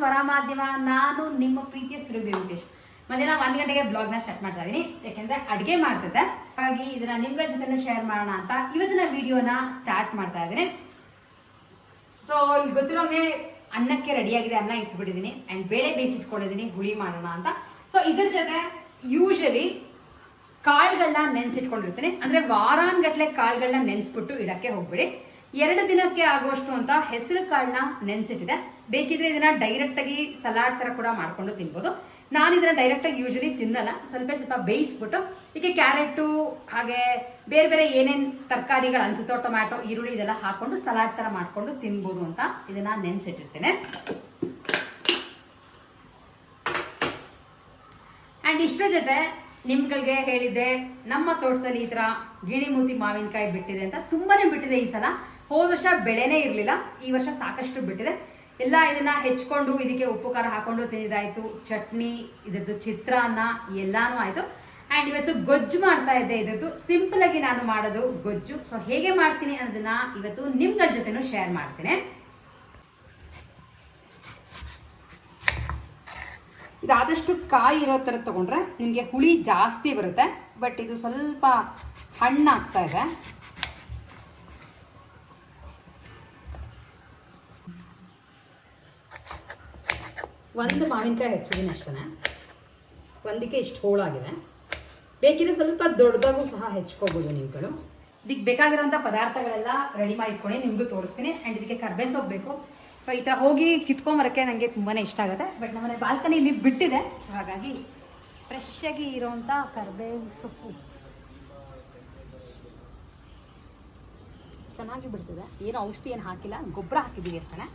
ಸ್ವರ ಮಾಧ್ಯಮ. ನಾನು ನಿಮ್ಮ ಪ್ರೀತಿಯ ಸುರಭಿ ವೆಂಕಟೇಶ್. ಮಧ್ಯಾಹ್ನ 1 ಗಂಟೆಗೆ ಬ್ಲಾಗ್ನ ಸ್ಟಾರ್ಟ್ ಮಾಡ್ತಾ ಇದೀನಿ, ಯಾಕೆಂದ್ರೆ ಅಡುಗೆ ಮಾಡ್ತಿದ್ದೆ. ಹಾಗಾಗಿ ಇದನ್ನ ನಿಮ್ಗಳ ಜೊತೆ ಶೇರ್ ಮಾಡೋಣ ಅಂತ ಇವತ್ತಿನ ವಿಡಿಯೋನ ಸ್ಟಾರ್ಟ್ ಮಾಡ್ತಾ ಇದ್ದೀನಿ. ಸೊ ಗೊತ್ತಿರೋಂಗೆ ಅನ್ನಕ್ಕೆ ರೆಡಿಯಾಗಿದೆ, ಅನ್ನ ಇಟ್ಬಿಟ್ಟಿದ್ದೀನಿ ಆ್ಯಂಡ್ ಬೇಳೆ ಬೇಯಿಸಿಟ್ಕೊಂಡಿದ್ದೀನಿ, ಹುಳಿ ಮಾಡೋಣ ಅಂತ. ಸೊ ಇದ್ರ ಜೊತೆ ಯೂಶಲಿ ಕಾಳುಗಳನ್ನ ನೆನೆಸಿಟ್ಕೊಂಡಿರ್ತೀನಿ. ಅಂದರೆ ವಾರಾನ್ಗಟ್ಲೆ ಕಾಳುಗಳನ್ನ ನೆನೆಸ್ಬಿಟ್ಟು ಇಡಕ್ಕೆ ಹೋಗ್ಬಿಡಿ. 2 ದಿನಕ್ಕೆ ಆಗೋಷ್ಟು ಅಂತ ಹೆಸರು ಕಾಳನ್ನ ನೆನೆಸಿಟ್ಟಿದೆ. ಬೇಕಿದ್ರೆ ಇದನ್ನ ಡೈರೆಕ್ಟಾಗಿ ಸಲಾಡ್ ಥರ ಕೂಡ ಮಾಡ್ಕೊಂಡು ತಿನ್ಬೋದು. ನಾನು ಇದನ್ನ ಡೈರೆಕ್ಟಾಗಿ ಯೂಶಲಿ ತಿನ್ನಲ್ಲ, ಸ್ವಲ್ಪ ಬೇಯಿಸ್ಬಿಟ್ಟು ಈಗ ಕ್ಯಾರೆಟು ಹಾಗೆ ಬೇರೆ ಬೇರೆ ಏನೇನು ತರಕಾರಿಗಳು ಅನ್ಸುತ್ತೋ, ಟೊಮ್ಯಾಟೊ, ಈರುಳ್ಳಿ ಇದೆಲ್ಲ ಹಾಕೊಂಡು ಸಲಾಡ್ ಥರ ಮಾಡ್ಕೊಂಡು ತಿನ್ಬೋದು ಅಂತ ಇದನ್ನ ನೆನೆಸಿಟ್ಟಿರ್ತೇನೆ. ಆ್ಯಂಡ್ ಇಷ್ಟರ ಜೊತೆ ನಿಮ್ಗಳಿಗೆ ಹೇಳಿದ್ದೆ, ನಮ್ಮ ತೋಟದಲ್ಲಿ ಈ ಥರ ಗಿಣಿಮೂತಿ ಮಾವಿನಕಾಯಿ ಬಿಟ್ಟಿದೆ ಅಂತ. ತುಂಬಾನೇ ಬಿಟ್ಟಿದೆ ಈ ಸಲ. ಹೋದ ವರ್ಷ ಬೆಳೆನೇ ಇರಲಿಲ್ಲ, ಈ ವರ್ಷ ಸಾಕಷ್ಟು ಬಿಟ್ಟಿದೆ. ಎಲ್ಲ ಇದನ್ನ ಹೆಚ್ಕೊಂಡು ಇದಕ್ಕೆ ಉಪ್ಪು ಖಾರ ಹಾಕೊಂಡು ತಿಂದಿದ್ದಾಯ್ತು, ಚಟ್ನಿ, ಇದ್ರದ್ದು ಚಿತ್ರಾನ್ನ ಎಲ್ಲಾನು ಆಯ್ತು. ಆ್ಯಂಡ್ ಇವತ್ತು ಗೊಜ್ಜು ಮಾಡ್ತಾ ಇದ್ದೆ. ಇದ್ರದ್ದು ಸಿಂಪಲ್ ಆಗಿ ನಾನು ಮಾಡೋದು ಗೊಜ್ಜು. ಸೊ ಹೇಗೆ ಮಾಡ್ತೀನಿ ಅನ್ನೋದನ್ನ ಇವತ್ತು ನಿಮ್ಗಳ ಜೊತೆನೂ ಶೇರ್ ಮಾಡ್ತೀನಿ. ಇದಾದಷ್ಟು ಕಾಯಿ ಇರೋ ಥರ ತಗೊಂಡ್ರೆ ನಿಮಗೆ ಹುಳಿ ಜಾಸ್ತಿ ಬರುತ್ತೆ. ಬಟ್ ಇದು ಸ್ವಲ್ಪ ಹಣ್ಣಾಗ್ತಾ ಇದೆ. ಒಂದು ಮಾವಿನಕಾಯಿ ಹೆಚ್ಚಿದ್ದೀನಿ ಅಷ್ಟೇ. ಒಂದಕ್ಕೆ ಇಷ್ಟು ಹೋಳಾಗಿದೆ. ಬೇಕಿದ್ರೆ ಸ್ವಲ್ಪ ದೊಡ್ಡದಾಗೂ ಸಹ ಹೆಚ್ಕೋಬೋದು ನೀವುಗಳು. ಇದಕ್ಕೆ ಬೇಕಾಗಿರೋಂಥ ಪದಾರ್ಥಗಳೆಲ್ಲ ರೆಡಿ ಮಾಡಿ ಇಟ್ಕೊಂಡು ನಿಮಗೂ ತೋರಿಸ್ತೀನಿ. ಆ್ಯಂಡ್ ಇದಕ್ಕೆ ಕರ್ಬೇವು ಸೊಪ್ಪು ಬೇಕು. ಸೊ ಈ ಥರ ಹೋಗಿ ಕಿತ್ಕೊಂಬರಕ್ಕೆ ನನಗೆ ತುಂಬಾ ಇಷ್ಟ ಆಗುತ್ತೆ. ಬಟ್ ನಮ್ಮನೆ ಬಾಲ್ಕನಿ ಇಲ್ಲಿ ಬಿಟ್ಟಿದೆ. ಸೊ ಹಾಗಾಗಿ ಫ್ರೆಶ್ ಆಗಿ ಇರೋವಂಥ ಕರ್ಬೇವು ಸೊಪ್ಪು ಚೆನ್ನಾಗಿ ಬಿಡ್ತಿದೆ. ಏನು ಔಷಧಿ ಏನು ಹಾಕಿಲ್ಲ, ಗೊಬ್ಬರ ಹಾಕಿದ್ದೀವಿ ಅಷ್ಟೇ.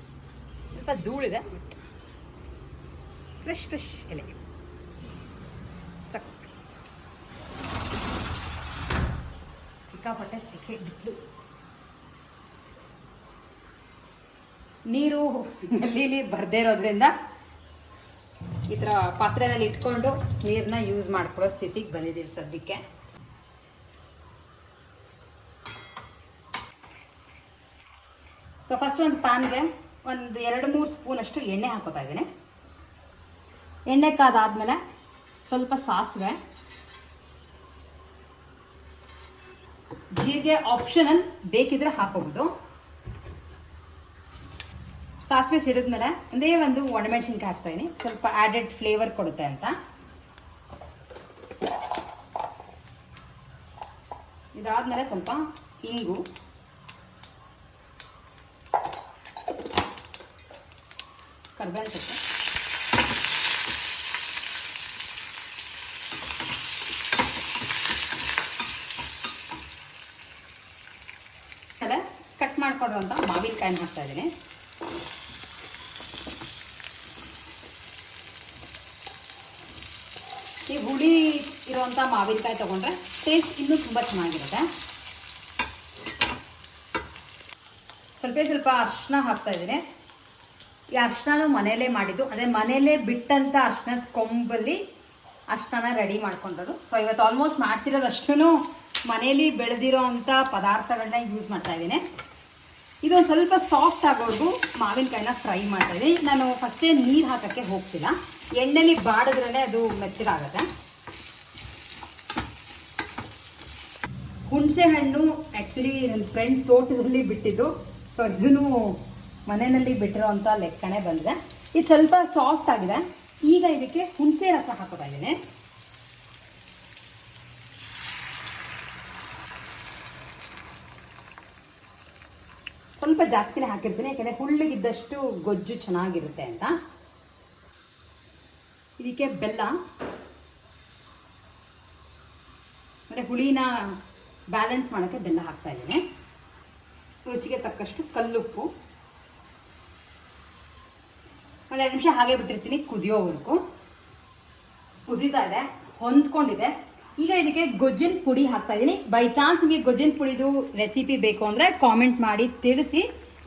ಸ್ವಲ್ಪ ಧೂಳಿದೆ. ಫ್ರೆಶ್ ಎಲೆ ಸಾಕು. ಸಿಕ್ಕಾಪಟ್ಟೆ ಸೆಕೆ, ಬಿಸಿಲು. ನೀರು ನಲ್ಲಿ ಬರದೇ ಇರೋದ್ರಿಂದ ಈ ಥರ ಪಾತ್ರೆನಲ್ಲಿ ಇಟ್ಕೊಂಡು ನೀರನ್ನ ಯೂಸ್ ಮಾಡ್ಕೊಳ್ಳೋ ಸ್ಥಿತಿಗೆ ಬಂದಿದ್ದೀವಿ ಸದ್ಯಕ್ಕೆ. ಸೊ ಫಸ್ಟ್ ಒಂದು ಪ್ಯಾನ್ಗೆ ಒಂದು 2-3 ಸ್ಪೂನ್ ಅಷ್ಟು ಎಣ್ಣೆ ಹಾಕೋತಾ ಇದ್ದೀನಿ. ಎಣ್ಣೆ ಕಾದಾದ್ಮೇಲೆ ಸ್ವಲ್ಪ ಸಾಸಿವೆ, ಜೀರಿಗೆ ಆಪ್ಷನಲ್, ಬೇಕಿದ್ರೆ ಹಾಕೋಬಹುದು. ಸಾಸಿವೆ ಸಿಡಿದ್ಮೇಲೆ ಒಂದೇ ಒಂದು ಒಣಮೆಣಸಿನ್ಕಾಯಿ ಹಾಕ್ತಾ ಇದೀನಿ, ಸ್ವಲ್ಪ ಆಡೆಡ್ ಫ್ಲೇವರ್ ಕೊಡುತ್ತೆ ಅಂತ. ಇದಾದ್ಮೇಲೆ ಸ್ವಲ್ಪ ಇಂಗು, ಕರ್ಬೇವಿನ ಸೊಪ್ಪು, ಕಟ್ ಮಾಡ್ಕೊಡುವಂಥ ಮಾವಿನಕಾಯಿನ ಹಾಕ್ತಾ ಇದ್ದೀನಿ. ಈ ಹುಳಿ ಇರುವಂಥ ಮಾವಿನಕಾಯಿ ತಗೊಂಡ್ರೆ ಟೇಸ್ಟ್ ಇನ್ನೂ ತುಂಬ ಚೆನ್ನಾಗಿರುತ್ತೆ. ಸ್ವಲ್ಪ ಅರಿಶಿನ ಹಾಕ್ತಾ ಇದ್ದೀನಿ. ಈ ಅರಿಶಿನೂ ಮನೆಯಲ್ಲೇ ಮಾಡಿದ್ದು, ಅದೇ ಮನೆಯಲ್ಲೇ ಬಿಟ್ಟಂಥ ಅರಿಶಿನದ ಕೊಂಬಲ್ಲಿ ಅರಿಶಿನ ರೆಡಿ ಮಾಡ್ಕೊಂಡರು. ಸೊ ಇವತ್ತು ಆಲ್ಮೋಸ್ಟ್ ಮಾಡ್ತಿರೋದಷ್ಟು ಮನೆಯಲ್ಲಿ ಬೆಳೆದಿರೋ ಅಂಥ ಪದಾರ್ಥಗಳನ್ನ ಯೂಸ್ ಮಾಡ್ತಾ ಇದ್ದೀನಿ. ಇದೊಂದು ಸ್ವಲ್ಪ ಸಾಫ್ಟ್ ಆಗೋವರೆಗೂ ಮಾವಿನಕಾಯಿನ ಫ್ರೈ ಮಾಡ್ತಾ ಇದ್ದೀನಿ. ನಾನು ಫಸ್ಟೇ ನೀರು ಹಾಕೋಕ್ಕೆ ಹೋಗ್ತಿಲ್ಲ, ಎಣ್ಣೆಲಿ ಬಾಡಿದ್ರೇ ಅದು ಮೆತ್ತಗಾಗುತ್ತೆ. ಹುಣಸೆ ಹಣ್ಣು ಆ್ಯಕ್ಚುಲಿ ನನ್ನ ಫ್ರೆಂಡ್ ತೋಟದಲ್ಲಿ ಬಿಟ್ಟಿದ್ದು. ಸೊ ಇದನ್ನು ಮನೆಯಲ್ಲಿ ಬಿಟ್ಟಿರೋ ಅಂಥ ಲೆಕ್ಕನೇ ಬಂದಿದೆ. ಇದು ಸ್ವಲ್ಪ ಸಾಫ್ಟ್ ಆಗಿದೆ. ಈಗ ಇದಕ್ಕೆ ಹುಣಸೆ ರಸ ಹಾಕೋತಾ ಇದ್ದೀನಿ. ಸ್ವಲ್ಪ ಜಾಸ್ತಿನೇ ಹಾಕಿರ್ತೀನಿ, ಯಾಕೆಂದರೆ ಹುಳ್ಳಿಗಿದ್ದಷ್ಟು ಗೊಜ್ಜು ಚೆನ್ನಾಗಿರುತ್ತೆ ಅಂತ. ಇದಕ್ಕೆ ಬೆಲ್ಲ, ಅಂದರೆ ಹುಳಿನ ಬ್ಯಾಲೆನ್ಸ್ ಮಾಡೋಕ್ಕೆ ಬೆಲ್ಲ ಹಾಕ್ತಾ ಇದ್ದೀನಿ. ರುಚಿಗೆ ತಕ್ಕಷ್ಟು ಕಲ್ಲುಪ್ಪು, 1-2 ನಿಮಿಷ ಹಾಗೆ ಬಿಟ್ಟಿರ್ತೀನಿ ಕುದಿಯೋವರೆಗೂ. ಕುದೀತಾ ಇದೆ, ಹೊಂದ್ಕೊಂಡಿದೆ. ಈಗ ಇದಕ್ಕೆ ಗೊಜ್ಜಿನ ಪುಡಿ ಹಾಕ್ತಾ ಇದ್ದೀನಿ. ಬೈ ಚಾನ್ಸ್ ನಿಮಗೆ ಗೊಜ್ಜಿನ ಪುಡಿದು ರೆಸಿಪಿ ಬೇಕು ಅಂದರೆ ಕಾಮೆಂಟ್ ಮಾಡಿ ತಿಳಿಸಿ,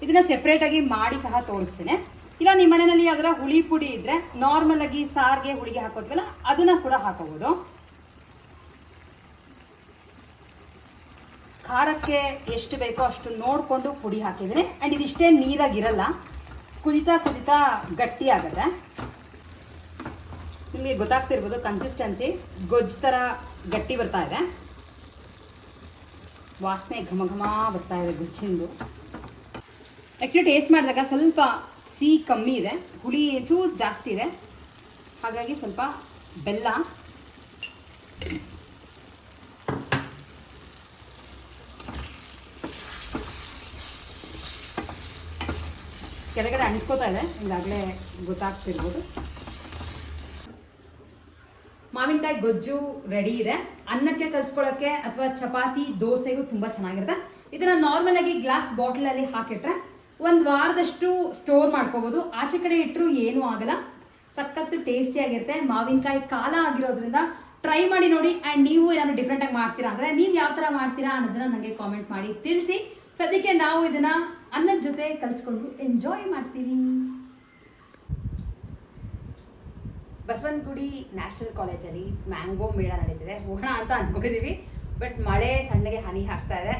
ಇದನ್ನ ಸೆಪ್ರೇಟಾಗಿ ಮಾಡಿ ಸಹ ತೋರಿಸ್ತೀನಿ. ಇಲ್ಲ ನಿಮ್ಮ ಮನೆಯಲ್ಲಿ ಅದರ ಹುಳಿ ಪುಡಿ ಇದ್ದರೆ ನಾರ್ಮಲ್ ಆಗಿ ಸಾರಿಗೆ ಹುಳಿಗೆ ಹಾಕೋದ್ವಲ್ಲ ಅದನ್ನ ಕೂಡ ಹಾಕೋಬೋದು. ಖಾರಕ್ಕೆ ಎಷ್ಟು ಬೇಕೋ ಅಷ್ಟು ನೋಡಿಕೊಂಡು ಪುಡಿ ಹಾಕಿದ್ದೀನಿ. ಆ್ಯಂಡ್ ಇದಿಷ್ಟೇ ನೀರಾಗಿರಲ್ಲ. ಕುದಿತಾ ಕುದಿತಾ ಗಟ್ಟಿ ಆಗುತ್ತೆ. ನಿಮಗೆ ಗೊತ್ತಾಗ್ತಿರ್ಬೋದು ಕನ್ಸಿಸ್ಟೆನ್ಸಿ ಗೊಜ್ಜು ಥರ ಗಟ್ಟಿ ಬರ್ತಾ ಇದೆ. ವಾಸನೆ ಘಮ ಘಮ ಬರ್ತಾ ಇದೆ ಗೊಜ್ಜಿಂದು. ಆ್ಯಕ್ಚುಲಿ ಟೇಸ್ಟ್ ಮಾಡಿದಾಗ ಸ್ವಲ್ಪ ಸಿಹಿ ಕಮ್ಮಿ ಇದೆ, ಹುಳಿ ಚೂರು ಜಾಸ್ತಿ ಇದೆ. ಹಾಗಾಗಿ ಸ್ವಲ್ಪ ಬೆಲ್ಲ, ಕೆಳಗಡೆ ಅಂಟ್ಕೋತಾ ಇದೆ, ಈಗಾಗಲೇ ಗೊತ್ತಾಗ್ತಿರ್ಬೋದು. ಮಾವಿನಕಾಯಿ ಗೊಜ್ಜು ರೆಡಿ ಇದೆ. ಅನ್ನಕ್ಕೆ ಕಲ್ಸ್ಕೊಳ್ಳೋಕ್ಕೆ ಅಥವಾ ಚಪಾತಿ ದೋಸೆಗೂ ತುಂಬ ಚೆನ್ನಾಗಿರುತ್ತೆ. ಇದನ್ನ ನಾರ್ಮಲ್ ಆಗಿ ಗ್ಲಾಸ್ ಬಾಟಲಲ್ಲಿ ಹಾಕಿಟ್ರೆ ಒಂದು ವಾರದಷ್ಟು ಸ್ಟೋರ್ ಮಾಡ್ಕೋಬಹುದು. ಆಚೆ ಕಡೆ ಇಟ್ಟರು ಏನೂ ಆಗಲ್ಲ, ಸಖತ್ತು ಟೇಸ್ಟಿಯಾಗಿರುತ್ತೆ. ಮಾವಿನಕಾಯಿ ಕಾಲ ಆಗಿರೋದ್ರಿಂದ ಟ್ರೈ ಮಾಡಿ ನೋಡಿ. ಆ್ಯಂಡ್ ನೀವು ಏನಾದ್ರು ಡಿಫ್ರೆಂಟಾಗಿ ಮಾಡ್ತೀರಾ ಅಂದರೆ ನೀವು ಯಾವ ಥರ ಮಾಡ್ತೀರಾ ಅನ್ನೋದನ್ನ ನನಗೆ ಕಾಮೆಂಟ್ ಮಾಡಿ ತಿಳಿಸಿ. ಸದ್ಯಕ್ಕೆ ನಾವು ಇದನ್ನ ಅನ್ನದ ಜೊತೆ ಕಲಿಸ್ಕೊಂಡು ಎಂಜಾಯ್ ಮಾಡ್ತೀವಿ. ಬಸವನಗುಡಿ ನ್ಯಾಷನಲ್ ಕಾಲೇಜಲ್ಲಿ ಮ್ಯಾಂಗೋ ಮೇಳ ನಡೀತಿದೆ. ಹೋಗೋಣ ಅಂತ ಅಂದ್ಕೊಂಡಿದ್ದೀವಿ, ಬಟ್ ಮಳೆ ಸಣ್ಣಗೆ ಹನಿ ಹಾಕ್ತಾ ಇದೆ.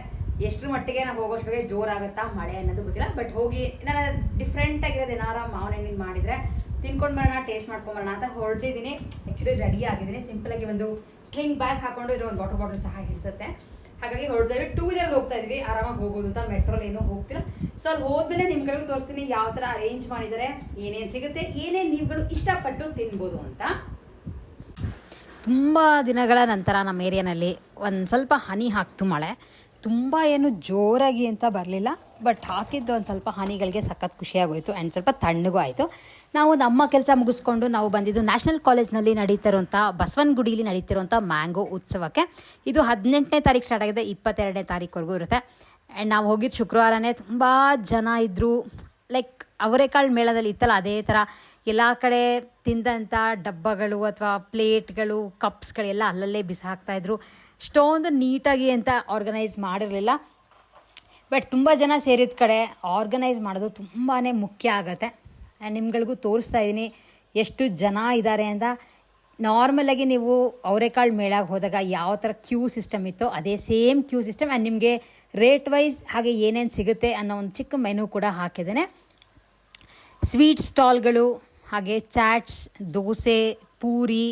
ಎಷ್ಟರ ಮಟ್ಟಿಗೆ ನಾವು ಹೋಗೋಷ್ಟಿಗೆ ಜೋರಾಗುತ್ತಾ ಮಳೆ ಅನ್ನೋದು ಗೊತ್ತಿಲ್ಲ. ಬಟ್ ಹೋಗಿ ನಾನು ಡಿಫ್ರೆಂಟ್ ಆಗಿರೋದು ಏನಾರ ಮಾವಿನ ಹಣ್ಣಿನ ಮಾಡಿದರೆ ತಿನ್ಕೊಂಡು ಬರೋಣ, ಟೇಸ್ಟ್ ಮಾಡ್ಕೊಂಬರೋಣ ಅಂತ ಹೊರಟಿದ್ದೀನಿ. ಆ್ಯಕ್ಚುಲಿ ರೆಡಿ ಆಗಿದ್ದೀನಿ. ಸಿಂಪಲಾಗಿ ಒಂದು ಸ್ಲಿಂಗ್ ಬ್ಯಾಗ್ ಹಾಕೊಂಡು ಇರೋ ಒಂದು ವಾಟರ್ ಬಾಟಲ್ ಸಹ ಹಿಡಿಸುತ್ತೆ. ಹಾಗಾಗಿ ಹೊರಡ್ತಾ ಇದ್ವಿ. 2 ವೀಲರ್ ಹೋಗ್ತಾ ಇದ್ವಿ, ಆರಾಮಾಗಿ ಹೋಗೋದು ಅಂತ. ಮೆಟ್ರೋಲ್ ಏನೂ ಹೋಗ್ತಿಲ್ಲ. ಸೊ ಅಲ್ಲಿ ಹೋದ್ಮೇಲೆ ನಿಮ್ಗಳಿಗೂ ತೋರಿಸ್ತೀನಿ ಯಾವ ಥರ ಅರೇಂಜ್ ಮಾಡಿದ್ದಾರೆ, ಏನೇನು ಸಿಗುತ್ತೆ, ಏನೇನು ನೀವುಗಳು ಇಷ್ಟಪಟ್ಟು ತಿನ್ಬೋದು ಅಂತ. ತುಂಬ ದಿನಗಳ ನಂತರ ನಮ್ಮ ಏರಿಯಾನಲ್ಲಿ ಒಂದು ಸ್ವಲ್ಪ ಹನಿ ಹಾಕ್ತು ಮಳೆ. ತುಂಬ ಏನು ಜೋರಾಗಿ ಅಂತ ಬರಲಿಲ್ಲ, ಬಟ್ ಹಾಕಿದ್ದು ಒಂದು ಸ್ವಲ್ಪ ಹನಿಗಳಿಗೆ ಸಖತ್ ಖುಷಿಯಾಗೋಯಿತು. ಆ್ಯಂಡ್ ಸ್ವಲ್ಪ ತಣ್ಣಗೂ ಆಯಿತು. ನಾವು ನಮ್ಮ ಕೆಲಸ ಮುಗಿಸ್ಕೊಂಡು ನಾವು ಬಂದಿದ್ದು ನ್ಯಾಷನಲ್ ಕಾಲೇಜ್ನಲ್ಲಿ ನಡೀತಿರೋಂಥ ಬಸವನಗುಡಿಲಿ ನಡೀತಿರೋಂಥ ಮ್ಯಾಂಗೋ ಉತ್ಸವಕ್ಕೆ. ಇದು 18ನೇ ತಾರೀಕು ಸ್ಟಾರ್ಟ್ ಆಗಿದೆ, 22ನೇ ತಾರೀಕುವರೆಗೂ ಇರುತ್ತೆ. ಆ್ಯಂಡ್ ನಾವು ಹೋಗಿದ್ದು ಶುಕ್ರವಾರನೇ. ತುಂಬ ಜನ ಇದ್ದರು. ಲೈಕ್ ಅವರೆಕಾಳು ಮೇಳದಲ್ಲಿ ಇತ್ತಲ್ಲ, ಅದೇ ಥರ ಎಲ್ಲ ಕಡೆ ತಿಂದಂಥ ಡಬ್ಬಗಳು ಅಥವಾ ಪ್ಲೇಟ್ಗಳು, ಕಪ್ಸ್ಗಳೆಲ್ಲ ಅಲ್ಲಲ್ಲೇ ಬಿಸಾಕ್ತಾಯಿದ್ರು. ಅಷ್ಟೊಂದು ನೀಟಾಗಿ ಅಂತ ಆರ್ಗನೈಸ್ ಮಾಡಿರಲಿಲ್ಲ. ಬಟ್ ತುಂಬ ಜನ ಸೇರಿದ ಕಡೆ ಆರ್ಗನೈಸ್ ಮಾಡೋದು ತುಂಬಾ ಮುಖ್ಯ ಆಗುತ್ತೆ. ಆ್ಯಂಡ್ ನಿಮ್ಗಳಿಗೂ ತೋರಿಸ್ತಾ ಇದ್ದೀನಿ ಎಷ್ಟು ಜನ ಇದ್ದಾರೆ ಅಂತ. ನಾರ್ಮಲಾಗಿ ನೀವು ಅವರೆಕಾಳು ಮೇಳಾಗಿ ಹೋದಾಗ ಯಾವ ಥರ ಕ್ಯೂ ಸಿಸ್ಟಮ್ ಇತ್ತೋ ಅದೇ ಸೇಮ್ ಕ್ಯೂ ಸಿಸ್ಟಮ್. ಆ್ಯಂಡ್ ನಿಮಗೆ ರೇಟ್ ವೈಸ್ ಹಾಗೆ ಏನೇನು ಸಿಗುತ್ತೆ ಅನ್ನೋ ಒಂದು ಚಿಕ್ಕ ಮೆನು ಕೂಡ ಹಾಕಿದ್ದೇನೆ. ಸ್ವೀಟ್ ಸ್ಟಾಲ್ಗಳು, ಹಾಗೆ ಚಾಟ್ಸ್, ದೋಸೆ, ಪೂರಿ,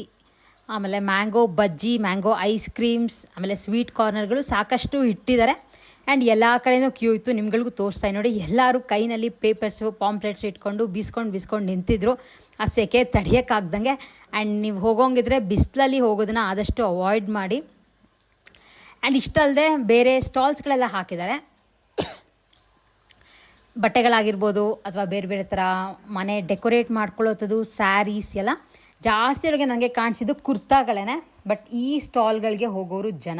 ಆಮೇಲೆ ಮ್ಯಾಂಗೋ ಬಜ್ಜಿ, ಮ್ಯಾಂಗೋ ಐಸ್ ಕ್ರೀಮ್ಸ್, ಆಮೇಲೆ ಸ್ವೀಟ್ ಕಾರ್ನರ್ಗಳು ಸಾಕಷ್ಟು ಇಟ್ಟಿದ್ದಾರೆ. ಆ್ಯಂಡ್ ಎಲ್ಲ ಕಡೆಯೂ ಕ್ಯೂ ಇತ್ತು. ನಿಮ್ಗಳಿಗೂ ತೋರಿಸ್ತಾ ನೋಡಿ, ಎಲ್ಲರೂ ಕೈನಲ್ಲಿ ಪೇಪರ್ಸು, ಪಾಂಪ್ಲೆಟ್ಸ್ ಇಟ್ಕೊಂಡು ಬೀಸ್ಕೊಂಡು ನಿಂತಿದ್ರು ಆ ಸೆಕೆ ತಡೆಯೋಕ್ಕಾಗ್ದಂಗೆ. ಆ್ಯಂಡ್ ನೀವು ಹೋಗೋಂಗಿದ್ರೆ ಬಿಸಿಲಲ್ಲಿ ಹೋಗೋದನ್ನ ಆದಷ್ಟು ಅವಾಯ್ಡ್ ಮಾಡಿ. ಆ್ಯಂಡ್ ಇಷ್ಟಲ್ಲದೆ ಬೇರೆ ಸ್ಟಾಲ್ಸ್ಗಳೆಲ್ಲ ಹಾಕಿದ್ದಾರೆ. ಬಟ್ಟೆಗಳಾಗಿರ್ಬೋದು ಅಥವಾ ಬೇರೆ ಬೇರೆ ಥರ ಮನೆ ಡೆಕೋರೇಟ್ ಮಾಡ್ಕೊಳ್ಳೋದು, ಸ್ಯಾರೀಸ್ ಎಲ್ಲ ಜಾಸ್ತಿ ಅವ್ರಿಗೆ ನನಗೆ ಕಾಣಿಸಿದ್ದು ಕುರ್ತಾಗಳೇ. ಬಟ್ ಈ ಸ್ಟಾಲ್ಗಳಿಗೆ ಹೋಗೋರು ಜನ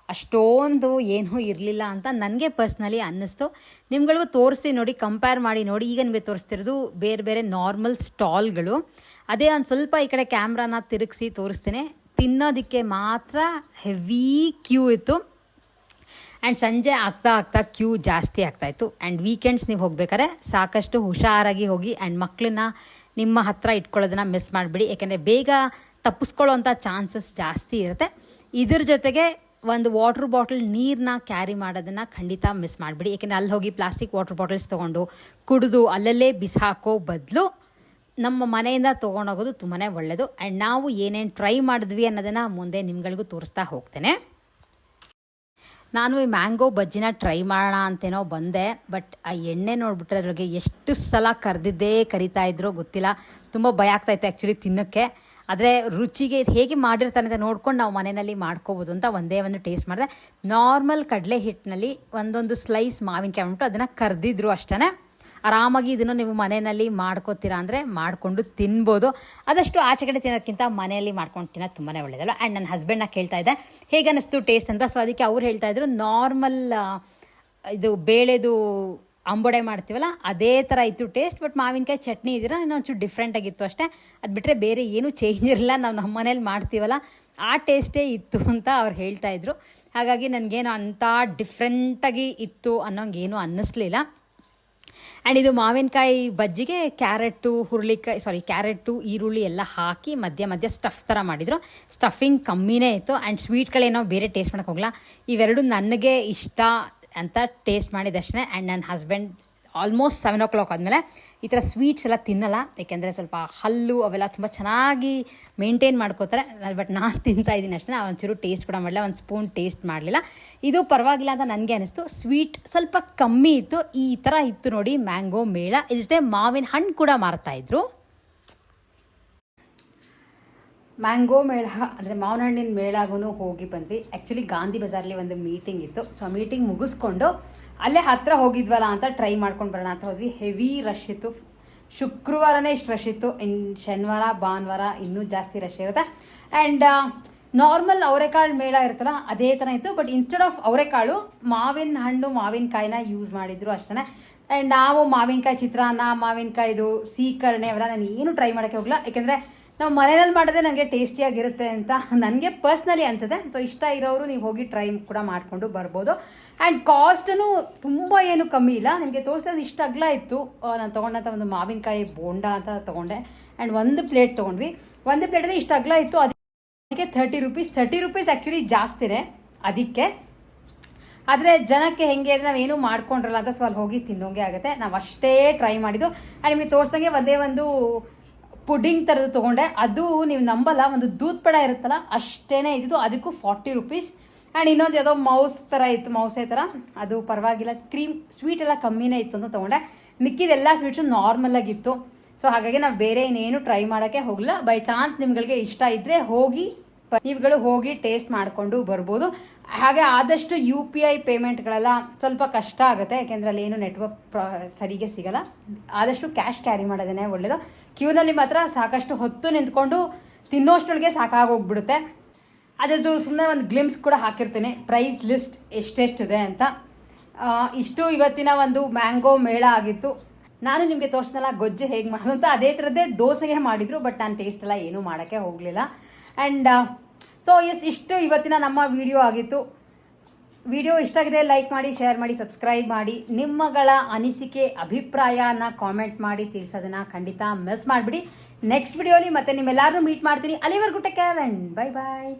ಅಷ್ಟೊಂದು ಏನೂ ಇರಲಿಲ್ಲ ಅಂತ ನನಗೆ ಪರ್ಸ್ನಲಿ ಅನ್ನಿಸ್ತು. ನಿಮ್ಗಳಿಗೂ ತೋರಿಸಿ ನೋಡಿ, ಕಂಪೇರ್ ಮಾಡಿ ನೋಡಿ. ಈಗ ನಿಮಗೆ ತೋರಿಸ್ತಿರೋದು ಬೇರೆ ಬೇರೆ ನಾರ್ಮಲ್ ಸ್ಟಾಲ್ಗಳು. ಅದೇ ಒಂದು ಸ್ವಲ್ಪ ಈ ಕಡೆ ಕ್ಯಾಮ್ರಾನ ತಿರುಗಿಸಿ ತೋರಿಸ್ತೀನಿ. ತಿನ್ನೋದಕ್ಕೆ ಮಾತ್ರ ಹೆವಿ ಕ್ಯೂ ಇತ್ತು. ಆ್ಯಂಡ್ ಸಂಜೆ ಆಗ್ತಾ ಕ್ಯೂ ಜಾಸ್ತಿ ಆಗ್ತಾಯಿತ್ತು. ಆ್ಯಂಡ್ ವೀಕೆಂಡ್ಸ್ ನೀವು ಹೋಗ್ಬೇಕಾದ್ರೆ ಸಾಕಷ್ಟು ಹುಷಾರಾಗಿ ಹೋಗಿ. ಆ್ಯಂಡ್ ಮಕ್ಕಳನ್ನ ನಿಮ್ಮ ಹತ್ರ ಇಟ್ಕೊಳ್ಳೋದನ್ನ ಮಿಸ್ ಮಾಡಿಬಿಡಿ, ಯಾಕೆಂದರೆ ಬೇಗ ತಪ್ಪಿಸ್ಕೊಳ್ಳೋವಂಥ ಚಾನ್ಸಸ್ ಜಾಸ್ತಿ ಇರುತ್ತೆ. ಇದ್ರ ಜೊತೆಗೆ ಒಂದು ವಾಟ್ರ್ ಬಾಟಲ್ ನೀರನ್ನ ಕ್ಯಾರಿ ಮಾಡೋದನ್ನು ಖಂಡಿತ ಮಿಸ್ ಮಾಡಿಬಿಡಿ. ಏಕೆಂದರೆ ಅಲ್ಲಿ ಹೋಗಿ ಪ್ಲಾಸ್ಟಿಕ್ ವಾಟ್ರ್ ಬಾಟಲ್ಸ್ ತೊಗೊಂಡು ಕುಡಿದು ಅಲ್ಲಲ್ಲೇ ಬಿಸಾಕೋ ಬದಲು ನಮ್ಮ ಮನೆಯಿಂದ ತೊಗೊಂಡೋಗೋದು ತುಂಬಾ ಒಳ್ಳೆಯದು. ಆ್ಯಂಡ್ ನಾವು ಏನೇನು ಟ್ರೈ ಮಾಡಿದ್ವಿ ಅನ್ನೋದನ್ನು ಮುಂದೆ ನಿಮ್ಗಳಿಗೂ ತೋರಿಸ್ತಾ ಹೋಗ್ತೇನೆ. ನಾನು ಈ ಮ್ಯಾಂಗೋ ಬಜ್ಜಿನ ಟ್ರೈ ಮಾಡೋಣ ಅಂತೇನೋ ಬಂದೆ. ಬಟ್ ಆ ಎಣ್ಣೆ ನೋಡಿಬಿಟ್ರೆ ಅದ್ರಿಗೆ ಎಷ್ಟು ಸಲ ಕರಿತಾ ಇದ್ರೋ ಗೊತ್ತಿಲ್ಲ. ತುಂಬ ಭಯ ಆಗ್ತಾಯಿತ್ತು ಆ್ಯಕ್ಚುಲಿ ತಿನ್ನೋಕ್ಕೆ. ಆದರೆ ರುಚಿಗೆ ಇದು ಹೇಗೆ ಮಾಡಿರ್ತಾನೆ ಅಂತ ನೋಡ್ಕೊಂಡು ನಾವು ಮನೆಯಲ್ಲಿ ಮಾಡ್ಕೋಬೋದು ಅಂತ ಒಂದೇ ಒಂದು ಟೇಸ್ಟ್ ಮಾಡಿದೆ. ನಾರ್ಮಲ್ ಕಡಲೆ ಹಿಟ್ಟಿನಲ್ಲಿ ಒಂದೊಂದು ಸ್ಲೈಸ್ ಮಾವಿನಕಾಯಿ ಅಂದ್ಬಿಟ್ಟು ಅದನ್ನು ಕರೆದಿದ್ರು ಅಷ್ಟೇ. ಆರಾಮಾಗಿ ಇದನ್ನು ನೀವು ಮನೆಯಲ್ಲಿ ಮಾಡ್ಕೋತೀರಾ ಅಂದರೆ ಮಾಡಿಕೊಂಡು ತಿನ್ಬೋದು. ಆದಷ್ಟು ಆಚೆ ಕಡೆ ತಿನ್ನೋಕ್ಕಿಂತ ಮನೆಯಲ್ಲಿ ಮಾಡ್ಕೊಂಡು ತಿನ್ನೋದು ತುಂಬಾ ಒಳ್ಳೆಯದಲ್ಲ. ಆ್ಯಂಡ್ ನನ್ನ ಹಸ್ಬೆಂಡ್ನ ಕೇಳ್ತಾ ಇದ್ದೆ ಹೇಗೆ ಅನ್ನಿಸ್ತು ಟೇಸ್ಟ್ ಅಂತ. ಸೊ ಅದಕ್ಕೆ ಅವ್ರು ಹೇಳ್ತಾಯಿದ್ರು ನಾರ್ಮಲ್ ಇದು ಬೇಳೆದು ಅಂಬೊಡೆ ಮಾಡ್ತೀವಲ್ಲ ಅದೇ ಥರ ಇತ್ತು ಟೇಸ್ಟ್. ಬಟ್ ಮಾವಿನಕಾಯಿ ಚಟ್ನಿ ಇದ್ದೀರಾ ಇನ್ನೊಂಚೂರು ಡಿಫ್ರೆಂಟಾಗಿತ್ತು ಅಷ್ಟೇ. ಅದು ಬಿಟ್ಟರೆ ಬೇರೆ ಏನೂ ಚೇಂಜ್ ಇರಲಿಲ್ಲ. ನಾವು ನಮ್ಮ ಮನೇಲಿ ಮಾಡ್ತೀವಲ್ಲ ಆ ಟೇಸ್ಟೇ ಇತ್ತು ಅಂತ ಅವ್ರು ಹೇಳ್ತಾಯಿದ್ರು. ಹಾಗಾಗಿ ನನಗೇನು ಅಂಥ ಡಿಫ್ರೆಂಟಾಗಿ ಇತ್ತು ಅನ್ನೋಂಗೇನು ಅನ್ನಿಸ್ಲಿಲ್ಲ. ಆ್ಯಂಡ್ ಇದು ಮಾವಿನಕಾಯಿ ಬಜ್ಜಿಗೆ ಕ್ಯಾರೆಟು ಈರುಳ್ಳಿ ಎಲ್ಲ ಹಾಕಿ ಮಧ್ಯ ಸ್ಟಫ್ ಥರ ಮಾಡಿದರು. ಸ್ಟಫಿಂಗ್ ಕಮ್ಮಿನೇ ಇತ್ತು. ಆ್ಯಂಡ್ ಸ್ವೀಟ್ಗಳೇನೋ ಬೇರೆ ಟೇಸ್ಟ್ ಮಾಡೋಕ್ಕೆ ಹೋಗಲ್ಲ. ಇವೆರಡು ನನಗೆ ಇಷ್ಟ ಅಂತ ಟೇಸ್ಟ್ ಮಾಡಿದಷ್ಟೇ. ಆ್ಯಂಡ್ ನನ್ನ ಹಸ್ಬೆಂಡ್ ಆಲ್ಮೋಸ್ಟ್ 7 o'clock ಆದಮೇಲೆ ಈ ಥರ ಸ್ವೀಟ್ಸ್ ಎಲ್ಲ ತಿನ್ನಲ್ಲ, ಏಕೆಂದರೆ ಸ್ವಲ್ಪ ಹಲ್ಲು ಅವೆಲ್ಲ ತುಂಬ ಚೆನ್ನಾಗಿ ಮೇಂಟೈನ್ ಮಾಡ್ಕೋತಾರೆ. ಬಟ್ ನಾನು ತಿಂತಾಯಿದ್ದೀನಿ ಅಷ್ಟೇ, ಒಂಚೂರು ಟೇಸ್ಟ್ ಕೂಡ ಮಾಡಲಿಲ್ಲ, ಒಂದು ಸ್ಪೂನ್ ಟೇಸ್ಟ್ ಮಾಡಲಿಲ್ಲ. ಇದು ಪರವಾಗಿಲ್ಲ ಅಂತ ನನಗೆ ಅನಿಸ್ತು. ಸ್ವೀಟ್ ಸ್ವಲ್ಪ ಕಮ್ಮಿ ಇತ್ತು. ಈ ಥರ ಇತ್ತು ನೋಡಿ ಮ್ಯಾಂಗೋ ಮೇಳ. ಇದ್ರ ಜೊತೆ ಮಾವಿನ ಹಣ್ಣು ಕೂಡ ಮಾರ್ತಾಯಿದ್ರು. ಮ್ಯಾಂಗೋ ಮೇಳ ಅಂದರೆ ಮಾವಿನ ಹಣ್ಣಿನ ಮೇಳಾಗೂ ಹೋಗಿ ಬಂದ್ವಿ. ಆ್ಯಕ್ಚುಲಿ ಗಾಂಧಿ ಬಜಾರಲ್ಲಿ ಒಂದು ಮೀಟಿಂಗ್ ಇತ್ತು. ಸೊ ಆ ಮೀಟಿಂಗ್ ಮುಗಿಸ್ಕೊಂಡು ಅಲ್ಲೇ ಹತ್ತಿರ ಹೋಗಿದ್ವಲ್ಲ ಅಂತ ಟ್ರೈ ಮಾಡ್ಕೊಂಡು ಬರೋಣ ಅಂತ ಹೋದ್ವಿ. ಹೆವಿ ರಶ್ ಇತ್ತು. ಶುಕ್ರವಾರನೇ ಇಷ್ಟು ರಶ್ ಇತ್ತು. ಇನ್ನು ಶನಿವಾರ ಭಾನುವಾರ ಇನ್ನೂ ಜಾಸ್ತಿ ರಶ್ ಇರುತ್ತೆ. ಆ್ಯಂಡ್ ನಾರ್ಮಲ್ ಅವರೆಕಾಳು ಮೇಳ ಇರುತ್ತಲ್ಲ ಅದೇ ಥರ ಇತ್ತು. ಬಟ್ ಇನ್ಸ್ಟೆಡ್ ಆಫ್ ಅವರೆಕಾಳು ಮಾವಿನ ಹಣ್ಣು ಮಾವಿನಕಾಯಿನ ಯೂಸ್ ಮಾಡಿದ್ರು ಅಷ್ಟೇ. ಆ್ಯಂಡ್ ನಾವು ಮಾವಿನಕಾಯಿ ಚಿತ್ರಾನ್ನ, ಮಾವಿನಕಾಯಿದು ಸೀಕರಣೆ ಅವೆಲ್ಲ ನಾನು ಏನು ಟ್ರೈ ಮಾಡೋಕ್ಕೆ ಹೋಗಲ್ಲ. ಯಾಕೆಂದರೆ ನಾವು ಮನೆಯಲ್ಲಿ ಮಾಡಿದ್ರೆ ನನಗೆ ಟೇಸ್ಟಿಯಾಗಿರುತ್ತೆ ಅಂತ ನನಗೆ ಪರ್ಸ್ನಲಿ ಅನಿಸುತ್ತೆ. ಸೊ ಇಷ್ಟ ಇರೋರು ನೀವು ಹೋಗಿ ಟ್ರೈ ಕೂಡ ಮಾಡಿಕೊಂಡು ಬರ್ಬೋದು. ಆ್ಯಂಡ್ ಕಾಸ್ಟೂ ತುಂಬ ಏನು ಕಮ್ಮಿ ಇಲ್ಲ. ನಿಮಗೆ ತೋರಿಸೋದು ಇಷ್ಟು ಅಗಲ ಇತ್ತು. ನಾನು ತೊಗೊಂಡಂಥ ಒಂದು ಮಾವಿನಕಾಯಿ ಬೋಂಡ ಅಂತ ತೊಗೊಂಡೆ. ಆ್ಯಂಡ್ ಒಂದು ಪ್ಲೇಟ್ ತೊಗೊಂಡ್ವಿ. ಒಂದು ಪ್ಲೇಟಲ್ಲಿ ಇಷ್ಟು ಅಗಲ ಇತ್ತು. ಅದಕ್ಕೆ 30 rupees. 30 rupees ಆ್ಯಕ್ಚುಲಿ ಜಾಸ್ತಿನೇ ಅದಕ್ಕೆ. ಆದರೆ ಜನಕ್ಕೆ ಹೆಂಗೆ ಅಂದರೆ ನಾವೇನು ಮಾಡ್ಕೊಂಡ್ರಲ್ಲ ಅಂತ ಸೊ ಅಲ್ಲಿ ಹೋಗಿ ತಿನ್ನೋಂಗೆ ಆಗುತ್ತೆ. ನಾವು ಅಷ್ಟೇ ಟ್ರೈ ಮಾಡಿದ್ದು. ಆ್ಯಂಡ್ ನಿಮಗೆ ತೋರಿಸ್ದಂಗೆ ಒಂದೇ ಒಂದು ಪುಡ್ಡಿಂಗ್ ಥರದ್ದು ತೊಗೊಂಡೆ. ಅದು ನೀವು ನಂಬಲ್ಲ, ಒಂದು ದೂದ್ ಪೇಡ ಇರುತ್ತಲ್ಲ ಅಷ್ಟೇ ಇದ್ದಿದ್ದು. ಅದಕ್ಕೂ 40 rupees. ಆ್ಯಂಡ್ ಇನ್ನೊಂದು ಯಾವುದೋ ಮೌಸ್ ಥರ ಇತ್ತು, ಮೌಸೆ ಥರ. ಅದು ಪರವಾಗಿಲ್ಲ, ಕ್ರೀಮ್ ಸ್ವೀಟ್ ಎಲ್ಲ ಕಮ್ಮಿನೇ ಇತ್ತು ಅಂತ ತೊಗೊಂಡೆ. ಮಿಕ್ಕಿದೆಲ್ಲ ಸ್ವೀಟ್ಸು ನಾರ್ಮಲಾಗಿತ್ತು. ಸೊ ಹಾಗಾಗಿ ನಾವು ಬೇರೆ ಇನ್ನೇನು ಟ್ರೈ ಮಾಡೋಕ್ಕೆ ಹೋಗಲ್ಲ. ಬೈ ಚಾನ್ಸ್ ನಿಮ್ಗಳಿಗೆ ಇಷ್ಟ ಇದ್ದರೆ ನೀವುಗಳು ಹೋಗಿ ಟೇಸ್ಟ್ ಮಾಡಿಕೊಂಡು ಬರ್ಬೋದು. ಹಾಗೆ ಆದಷ್ಟು UPI ಪೇಮೆಂಟ್ಗಳೆಲ್ಲ ಸ್ವಲ್ಪ ಕಷ್ಟ ಆಗುತ್ತೆ, ಯಾಕೆಂದರೆ ಅಲ್ಲಿ ಏನು ನೆಟ್ವರ್ಕ್ ಸರಿಗೆ ಸಿಗಲ್ಲ. ಆದಷ್ಟು ಕ್ಯಾಶ್ ಕ್ಯಾರಿ ಮಾಡೋದೇ ಒಳ್ಳೆಯದು. ಕ್ಯೂನಲ್ಲಿ ಮಾತ್ರ ಸಾಕಷ್ಟು ಹೊತ್ತು ನಿಂತ್ಕೊಂಡು ತಿನ್ನೋಷ್ಟೊಳಗೆ ಸಾಕಾಗೋಗ್ಬಿಡುತ್ತೆ. ಅದರದ್ದು ಸುಮ್ಮನೆ ಒಂದು ಗ್ಲಿಮ್ಸ್ ಕೂಡ ಹಾಕಿರ್ತೀನಿ, ಪ್ರೈಸ್ ಲಿಸ್ಟ್ ಎಷ್ಟೆಷ್ಟಿದೆ ಅಂತ. ಇಷ್ಟು ಇವತ್ತಿನ ಒಂದು ಮ್ಯಾಂಗೋ ಮೇಳ ಆಗಿತ್ತು. ನಾನು ನಿಮಗೆ ತೋರಿಸ್ನಲ್ಲ ಗೊಜ್ಜೆ ಹೇಗೆ ಮಾಡೋದು ಅಂತ. ಅದೇ ಥರದ್ದೇ ದೋಸೆಗೆ ಮಾಡಿದರು, ಬಟ್ ನಾನು ಟೇಸ್ಟ್ ಎಲ್ಲ ಏನೂ ಮಾಡೋಕ್ಕೆ ಹೋಗಲಿಲ್ಲ. ಆ್ಯಂಡ್ ಸೊ ಇಷ್ಟು ಇವತ್ತಿನ ನಮ್ಮ ವಿಡಿಯೋ ಆಗಿತ್ತು. ವಿಡಿಯೋ ಇಷ್ಟ ಆಗಿದೆ ಲೈಕ್ ಮಾಡಿ, ಶೇರ್ ಮಾಡಿ, ಸಬ್ಸ್ಕ್ರೈಬ್ ಮಾಡಿ. ನಿಮ್ಮಗಳ ಅನಿಸಿಕೆ ಅಭಿಪ್ರಾಯನ ಕಾಮೆಂಟ್ ಮಾಡಿ ತಿಳಿಸೋದನ್ನ ಖಂಡಿತ ಮಿಸ್ ಮಾಡಿಬಿಡಿ. ನೆಕ್ಸ್ಟ್ ವಿಡಿಯೋಲಿ ಮತ್ತೆ ನಿಮ್ಮೆಲ್ಲರೂ ಮೀಟ್ ಮಾಡ್ತೀನಿ. ಅಲ್ಲಿವರೆಗೂ take care and bye bye.